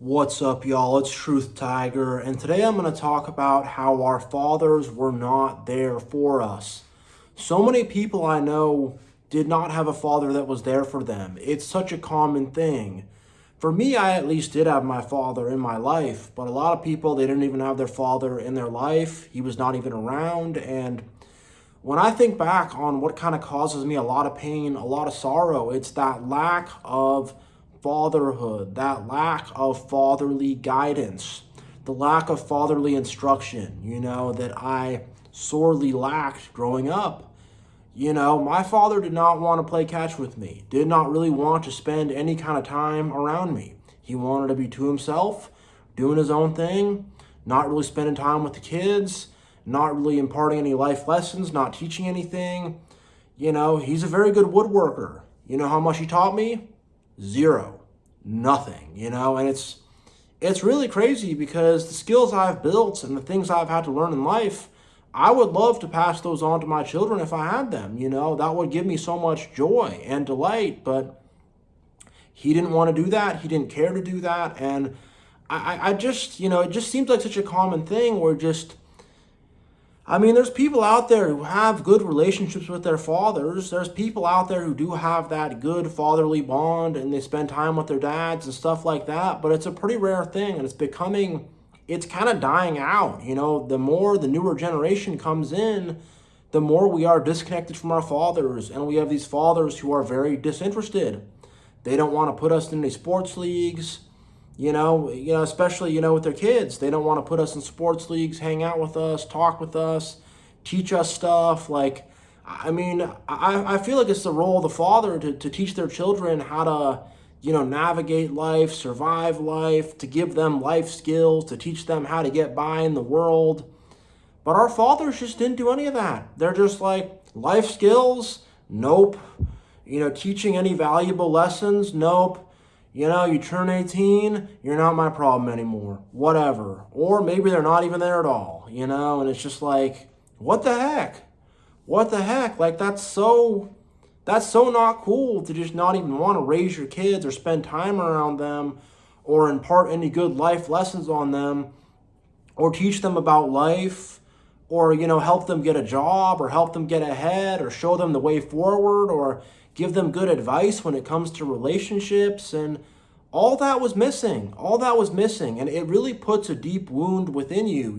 What's up, y'all? It's TruthTiger, and today I'm going to talk about how our fathers were not there for us. So many people I know did not have a father that was there for them. It's such a common thing. For me, I at least did have my father in my life, but a lot of people, they didn't even have their father in their life. He was not even around, and when I think back on what kind of causes me a lot of pain, a lot of sorrow, it's that lack of fatherhood, that lack of fatherly guidance, the lack of fatherly instruction, that I sorely lacked growing up. My father did not want to play catch with me, did not really want to spend any kind of time around me. He wanted to be to himself, doing his own thing, not really spending time with the kids, not really imparting any life lessons, not teaching anything. He's a very good woodworker. You know how much he taught me? Zero. Nothing, and it's really crazy because the skills I've built and the things I've had to learn in life, I would love to pass those on to my children if I had them. That would give me so much joy and delight, but he didn't want to do that. He didn't care to do that. And I just, it just seems like such a common thing where there's people out there who have good relationships with their fathers. There's people out there who do have that good fatherly bond and they spend time with their dads and stuff like that. But it's a pretty rare thing, and it's kind of dying out. The more the newer generation comes in, the more we are disconnected from our fathers. And we have these fathers who are very disinterested. They don't want to put us in any sports leagues. Especially, with their kids. They don't want to put us in sports leagues, hang out with us, talk with us, teach us stuff. I feel like it's the role of the father to teach their children how to, navigate life, survive life, to give them life skills, to teach them how to get by in the world. But our fathers just didn't do any of that. They're just like, life skills? Nope. Teaching any valuable lessons? Nope. You turn 18, you're not my problem anymore. Whatever. Or maybe they're not even there at all, and it's just like, what the heck? What the heck? Like, that's so not cool to just not even want to raise your kids or spend time around them or impart any good life lessons on them or teach them about life or, help them get a job or help them get ahead or show them the way forward or give them good advice when it comes to relationships. And all that was missing. And it really puts a deep wound within you,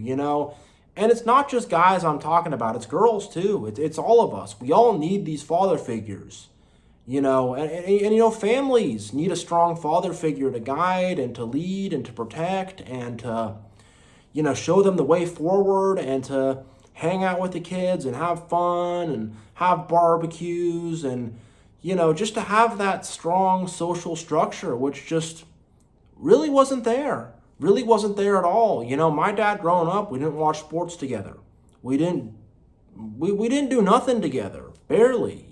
And it's not just guys I'm talking about. It's girls too. It's all of us. We all need these father figures, and families need a strong father figure to guide and to lead and to protect and to, show them the way forward and to hang out with the kids and have fun and have barbecues and, just to have that strong social structure, which just really wasn't there. Really wasn't there at all. My dad growing up, we didn't watch sports together. We didn't do nothing together. Barely,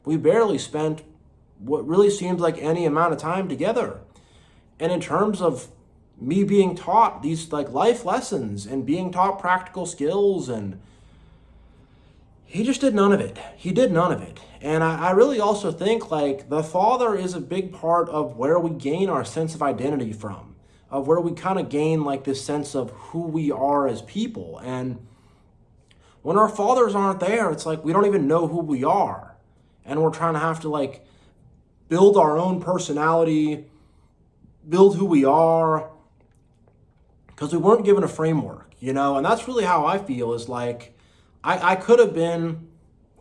We barely spent what really seems like any amount of time together. And in terms of me being taught these life lessons and being taught practical skills, and he just did none of it. He did none of it. And I really also think the father is a big part of where we gain our sense of identity from, of where we kind of gain this sense of who we are as people. And when our fathers aren't there, it's we don't even know who we are. And we're trying to have to build our own personality, build who we are, because we weren't given a framework, And that's really how I feel is I could have been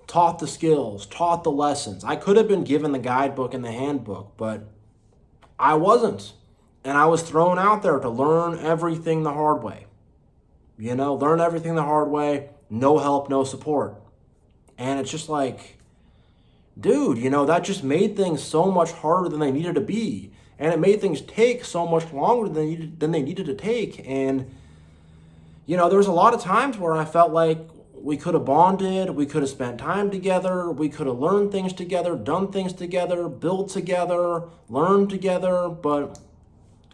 taught the skills, taught the lessons. I could have been given the guidebook and the handbook, but I wasn't. And I was thrown out there to learn everything the hard way. Learn everything the hard way, no help, no support. And it's just dude, that just made things so much harder than they needed to be. And it made things take so much longer than they needed to take. And, there was a lot of times where I felt like we could have bonded, we could have spent time together, we could have learned things together, done things together, built together, learned together, but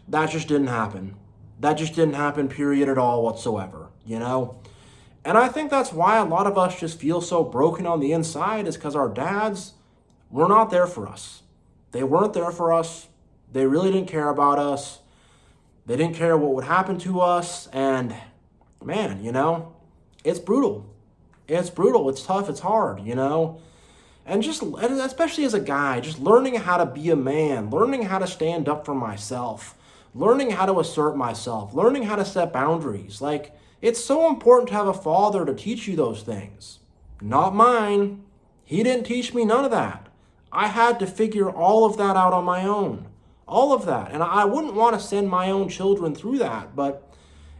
that just didn't happen. That just didn't happen, period, at all whatsoever, And I think that's why a lot of us just feel so broken on the inside, is because our dads were not there for us. They weren't there for us. They really didn't care about us. They didn't care what would happen to us. And man, it's brutal. It's brutal. It's tough. It's hard. And especially as a guy, just learning how to be a man, learning how to stand up for myself, learning how to assert myself, learning how to set boundaries. Like, it's so important to have a father to teach you those things. Not mine. He didn't teach me none of that. I had to figure all of that out on my own. All of that. And I wouldn't want to send my own children through that, but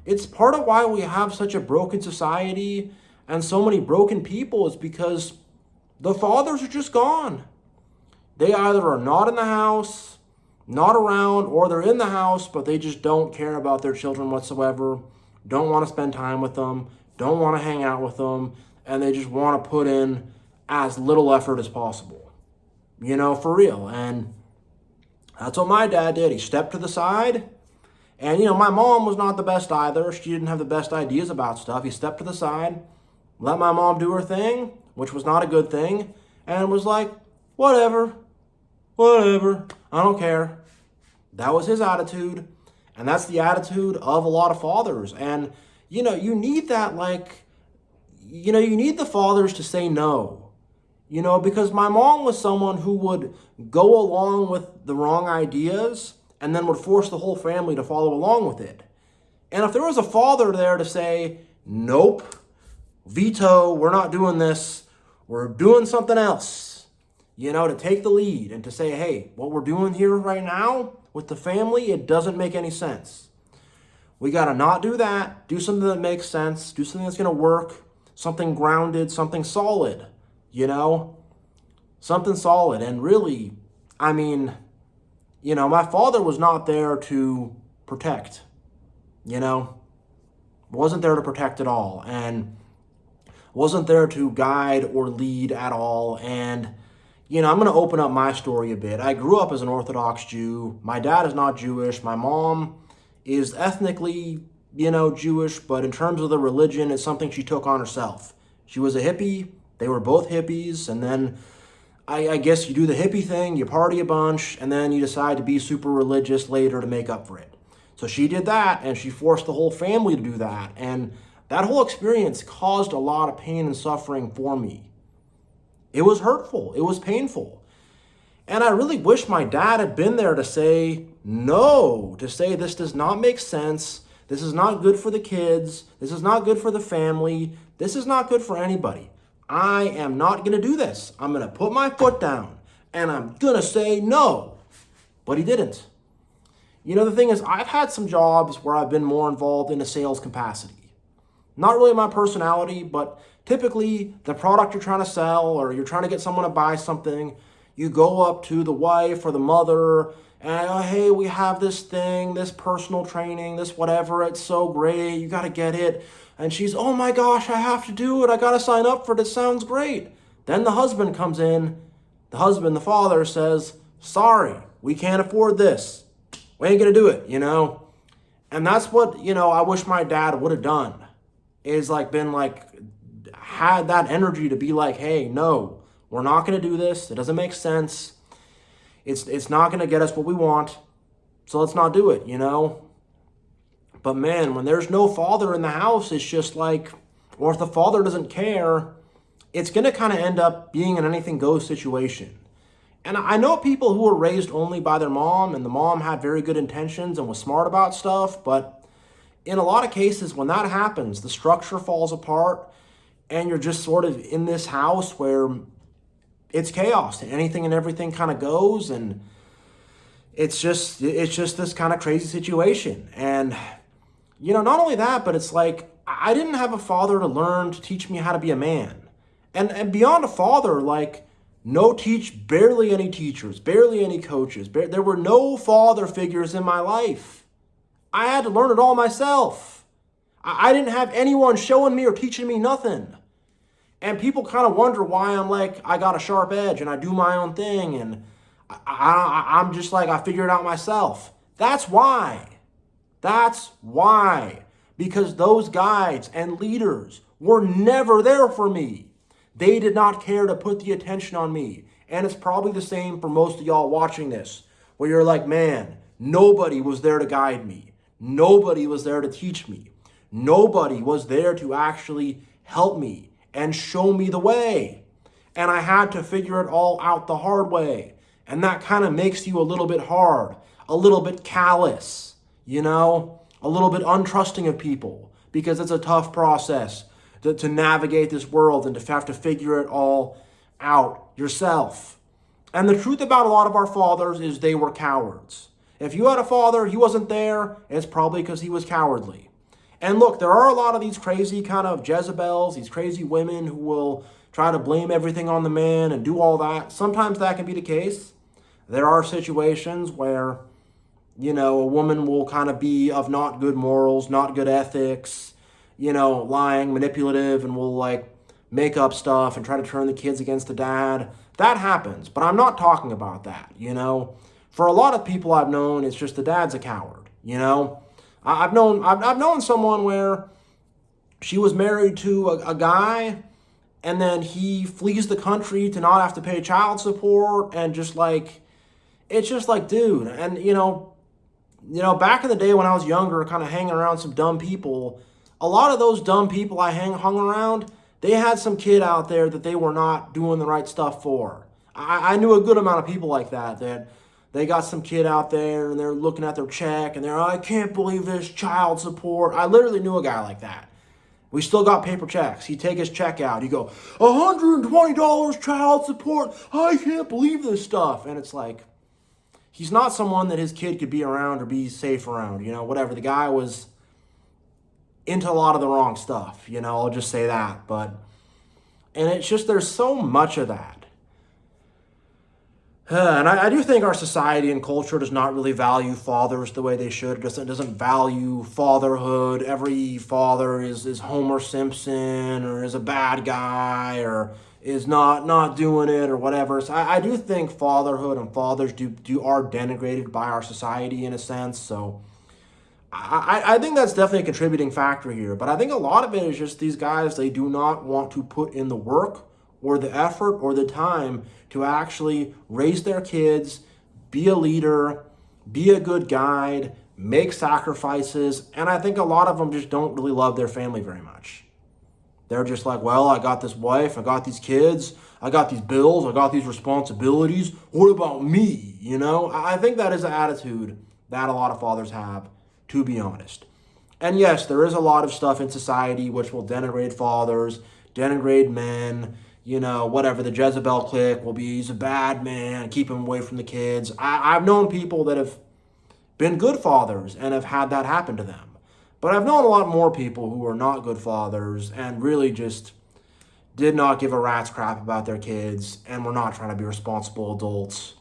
it's part of why we have such a broken society and so many broken people, is because the fathers are just gone. They either are not in the house, not around, or they're in the house, but they just don't care about their children whatsoever, don't want to spend time with them, don't want to hang out with them, and they just want to put in as little effort as possible. For real. And that's what my dad did. He stepped to the side. And, my mom was not the best either. She didn't have the best ideas about stuff. He stepped to the side, let my mom do her thing, which was not a good thing, and was like, whatever, I don't care. That was his attitude. And that's the attitude of a lot of fathers. And, you need that, you need the fathers to say no. Because my mom was someone who would go along with the wrong ideas and then would force the whole family to follow along with it. And if there was a father there to say, nope, veto, we're not doing this, we're doing something else, to take the lead and to say, hey, what we're doing here right now with the family, it doesn't make any sense. We got to not do that, do something that makes sense, do something that's going to work, something grounded, something solid. Something solid. And really, my father was not there to protect, wasn't there to protect at all, and wasn't there to guide or lead at all. And, I'm going to open up my story a bit. I grew up as an Orthodox Jew. My dad is not Jewish. My mom is ethnically, Jewish, but in terms of the religion, it's something she took on herself. She was a hippie. They were both hippies, and then I guess you do the hippie thing, you party a bunch, and then you decide to be super religious later to make up for it. So she did that, and she forced the whole family to do that, and that whole experience caused a lot of pain and suffering for me. It was hurtful. It was painful. And I really wish my dad had been there to say no, to say this does not make sense, this is not good for the kids, this is not good for the family, this is not good for anybody. I am not going to do this. I'm going to put my foot down and I'm going to say no. But he didn't. The thing is, I've had some jobs where I've been more involved in a sales capacity. Not really my personality, but typically the product you're trying to sell or you're trying to get someone to buy something, you go up to the wife or the mother and, oh, hey, we have this thing, this personal training, this whatever, it's so great, you got to get it. And she's, oh my gosh, I have to do it. I got to sign up for it. It sounds great. Then the husband comes in. The father says, sorry, we can't afford this. We ain't going to do it, And that's what, I wish my dad would have done. Is had that energy to be like, hey, no, we're not going to do this. It doesn't make sense. It's not going to get us what we want. So let's not do it, But man, when there's no father in the house, it's just or if the father doesn't care, it's going to kind of end up being an anything goes situation. And I know people who were raised only by their mom, and the mom had very good intentions and was smart about stuff, but in a lot of cases, when that happens, the structure falls apart, and you're just sort of in this house where it's chaos, and anything and everything kind of goes, and it's just this kind of crazy situation. And not only that, but it's I didn't have a father to learn to teach me how to be a man. And beyond a father, barely any teachers, barely any coaches. There were no father figures in my life. I had to learn it all myself. I didn't have anyone showing me or teaching me nothing. And people kind of wonder why I'm I got a sharp edge and I do my own thing and I'm just I figure it out myself. That's why. That's why. Because those guides and leaders were never there for me. They did not care to put the attention on me. And it's probably the same for most of y'all watching this, where you're man, nobody was there to guide me. Nobody was there to teach me. Nobody was there to actually help me and show me the way. And I had to figure it all out the hard way. And that kind of makes you a little bit hard, a little bit callous, a little bit untrusting of people, because it's a tough process to navigate this world and to have to figure it all out yourself. And the truth about a lot of our fathers is they were cowards. If you had a father, he wasn't there, it's probably because he was cowardly. And look, there are a lot of these crazy kind of Jezebels, these crazy women who will try to blame everything on the man and do all that. Sometimes that can be the case. There are situations where, a woman will kind of be of not good morals, not good ethics, lying, manipulative, and will make up stuff and try to turn the kids against the dad. That happens, but I'm not talking about that, For a lot of people I've known, it's just the dad's a coward, I've known someone where she was married to a guy, and then he flees the country to not have to pay child support, and it's just like, dude. And back in the day when I was younger, kind of hanging around some dumb people, a lot of those dumb people I hung around, they had some kid out there that they were not doing the right stuff for. I knew a good amount of people like that they got some kid out there and they're looking at their check and I can't believe this child support. I literally knew a guy like that. We still got paper checks. He'd take his check out. He'd go, $120 child support. I can't believe this stuff. And it's like, he's not someone that his kid could be around or be safe around, whatever. The guy was into a lot of the wrong stuff, I'll just say that. And it's just, there's so much of that. And I do think our society and culture does not really value fathers the way they should. It doesn't value fatherhood. Every father is Homer Simpson or is a bad guy or is not doing it or whatever. So I do think fatherhood and fathers are denigrated by our society in a sense. So I think that's definitely a contributing factor here. But I think a lot of it is just these guys, they do not want to put in the work or the effort or the time to actually raise their kids, be a leader, be a good guide, make sacrifices. And I think a lot of them just don't really love their family very much. They're just like, well, I got this wife, I got these kids, I got these bills, I got these responsibilities. What about me? I think that is an attitude that a lot of fathers have, to be honest. And yes, there is a lot of stuff in society which will denigrate fathers, denigrate men, whatever. The Jezebel clique will be, he's a bad man, keep him away from the kids. I've known people that have been good fathers and have had that happen to them. But I've known a lot more people who are not good fathers and really just did not give a rat's crap about their kids and were not trying to be responsible adults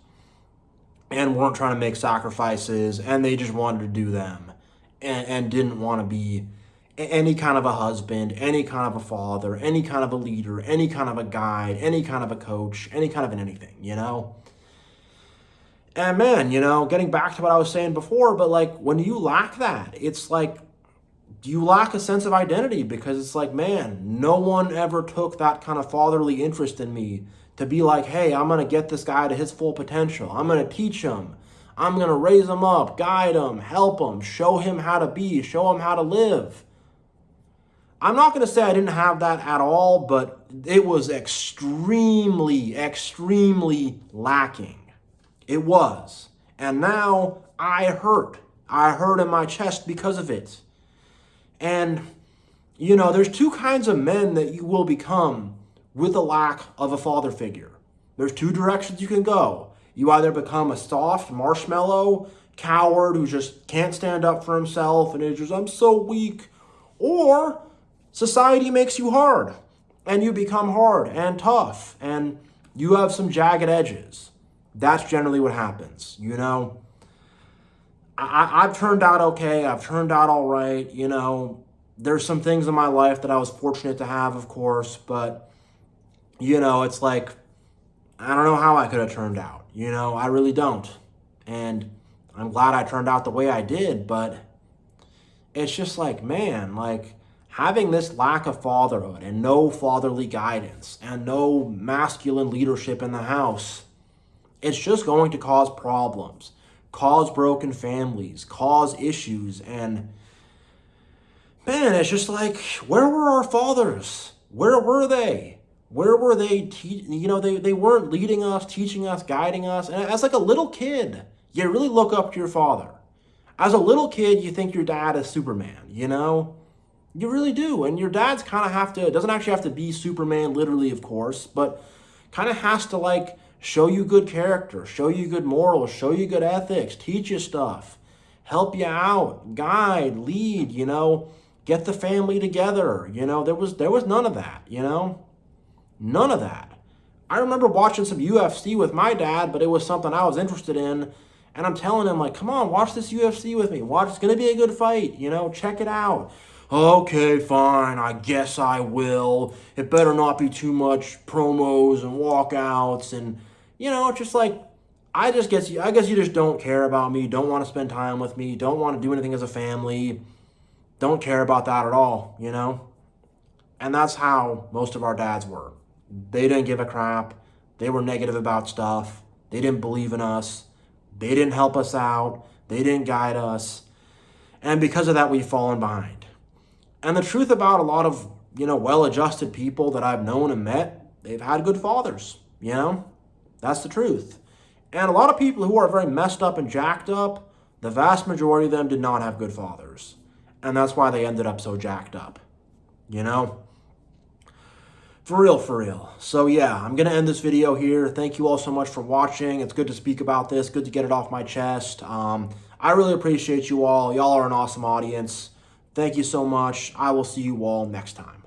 and weren't trying to make sacrifices and they just wanted to do them and didn't want to be any kind of a husband, any kind of a father, any kind of a leader, any kind of a guide, any kind of a coach, any kind of an anything, And man, getting back to what I was saying before, but when you lack that, it's like, you lack a sense of identity because it's like, man, no one ever took that kind of fatherly interest in me to be like, hey, I'm going to get this guy to his full potential. I'm going to teach him. I'm going to raise him up, guide him, help him, show him how to be, show him how to live. I'm not going to say I didn't have that at all, but it was extremely, extremely lacking. It was. And now I hurt. I hurt in my chest because of it. And, there's two kinds of men that you will become with a lack of a father figure. There's two directions you can go. You either become a soft marshmallow coward who just can't stand up for himself and is just, I'm so weak. Or society makes you hard and you become hard and tough and you have some jagged edges. That's generally what happens, I've turned out okay. I've turned out all right. There's some things in my life that I was fortunate to have, of course, but, it's like, I don't know how I could have turned out. I really don't. And I'm glad I turned out the way I did, but it's just like, man, having this lack of fatherhood and no fatherly guidance and no masculine leadership in the house, it's just going to cause problems. cause broken families, cause issues. And man, it's just like, where were our fathers? Where were they? Where were they? They weren't leading us, teaching us, guiding us. And as like a little kid, you really look up to your father. As a little kid, you think your dad is Superman, You really do. And your dad's kind of doesn't actually have to be Superman literally, of course, but kind of has to like show you good character, show you good morals, show you good ethics, teach you stuff, help you out, guide, lead, get the family together. There was none of that, None of that. I remember watching some UFC with my dad, but it was something I was interested in. And I'm telling him, like, come on, watch this UFC with me. It's going to be a good fight, check it out. Okay, fine, I guess I will. It better not be too much promos and walkouts. And, it's just like, I guess you just don't care about me, don't want to spend time with me, don't want to do anything as a family, don't care about that at all, And that's how most of our dads were. They didn't give a crap. They were negative about stuff. They didn't believe in us. They didn't help us out. They didn't guide us. And because of that, we've fallen behind. And the truth about a lot of, well-adjusted people that I've known and met, they've had good fathers, That's the truth. And a lot of people who are very messed up and jacked up, the vast majority of them did not have good fathers. And that's why they ended up so jacked up, For real. So yeah, I'm going to end this video here. Thank you all so much for watching. It's good to speak about this. Good to get it off my chest. I really appreciate you all. Y'all are an awesome audience. Thank you so much. I will see you all next time.